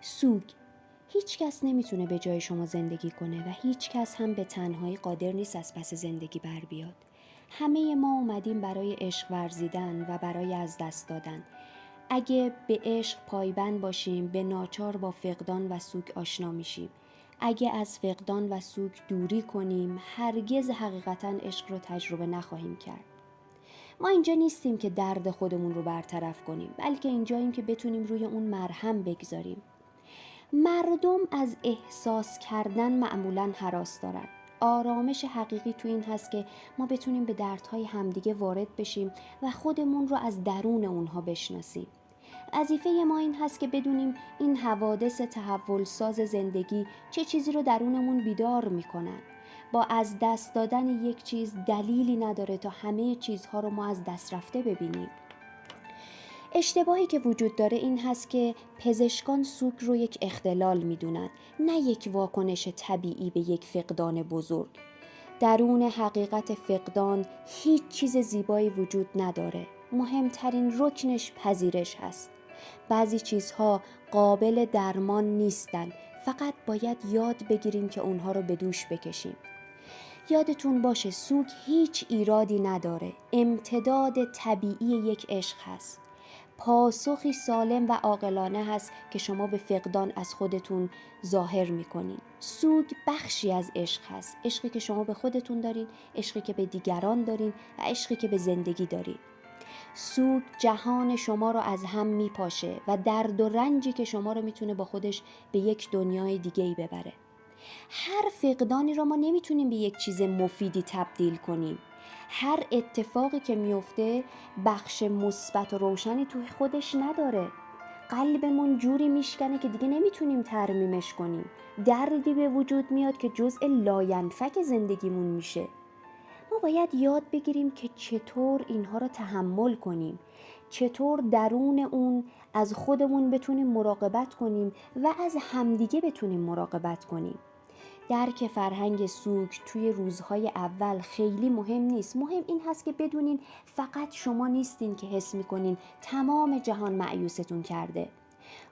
سوگ. هیچ کس نمیتونه به جای شما زندگی کنه و هیچ کس هم به تنهایی قادر نیست از پس زندگی بر بیاد. همه ما اومدیم برای عشق ورزیدن و برای از دست دادن. اگه به عشق پایبند باشیم به ناچار با فقدان و سوگ آشنا میشیم. اگه از فقدان و سوگ دوری کنیم هرگز حقیقتاً عشق رو تجربه نخواهیم کرد. ما اینجا نیستیم که درد خودمون رو برطرف کنیم، بلکه اینجاییم که بتونیم روی اون مرهم بگذاریم. مردم از احساس کردن معمولاً هراس دارن. آرامش حقیقی تو این هست که ما بتونیم به دردهای همدیگه وارد بشیم و خودمون رو از درون اونها بشناسیم. وظیفه ما این هست که بدونیم این حوادث تحول ساز زندگی چه چیزی رو درونمون بیدار میکنن. با از دست دادن یک چیز دلیلی نداره تا همه چیزها رو ما از دست رفته ببینیم. اشتباهی که وجود داره این هست که پزشکان سوگ رو یک اختلال میدونن، نه یک واکنش طبیعی به یک فقدان بزرگ. درون حقیقت فقدان هیچ چیز زیبایی وجود نداره. مهمترین رکنش پذیرش هست. بعضی چیزها قابل درمان نیستن، فقط باید یاد بگیریم که اونها رو به دوش بکشیم. یادتون باشه سوگ هیچ ایرادی نداره، امتداد طبیعی یک عشق هست. پاسخی سالم و عاقلانه هست که شما به فقدان از خودتون ظاهر میکنین. سوگ بخشی از عشق هست، عشقی که شما به خودتون دارین، عشقی که به دیگران دارین و عشقی که به زندگی دارین. سوگ جهان شما رو از هم میپاشه و درد و رنجی که شما رو میتونه با خودش به یک دنیای دیگه‌ای ببره. هر فقدانی رو ما نمیتونیم به یک چیز مفیدی تبدیل کنیم. هر اتفاقی که میفته بخش مثبت و روشنی توی خودش نداره. قلبمون جوری میشکنه که دیگه نمیتونیم ترمیمش کنیم. دردی به وجود میاد که جزء لاینفک زندگیمون میشه. ما باید یاد بگیریم که چطور اینها رو تحمل کنیم، چطور درون اون از خودمون بتونیم مراقبت کنیم و از همدیگه بتونیم مراقبت کنیم. درک فرهنگ سوگ توی روزهای اول خیلی مهم نیست. مهم این هست که بدونین فقط شما نیستین که حس میکنین تمام جهان مأیوستون کرده.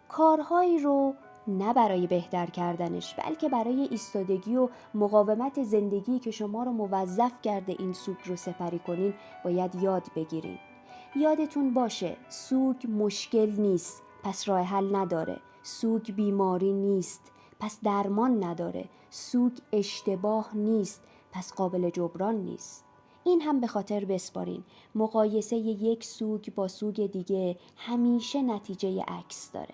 کارهایی رو نه برای بهتر کردنش بلکه برای ایستادگی و مقاومت زندگی که شما رو موظف کرده این سوگ رو سپری کنین باید یاد بگیرین. یادتون باشه سوگ مشکل نیست پس راه حل نداره. سوگ بیماری نیست پس درمان نداره. سوگ اشتباه نیست پس قابل جبران نیست. این هم به خاطر بسپارین مقایسه یک سوگ با سوگ دیگه همیشه نتیجه عکس داره.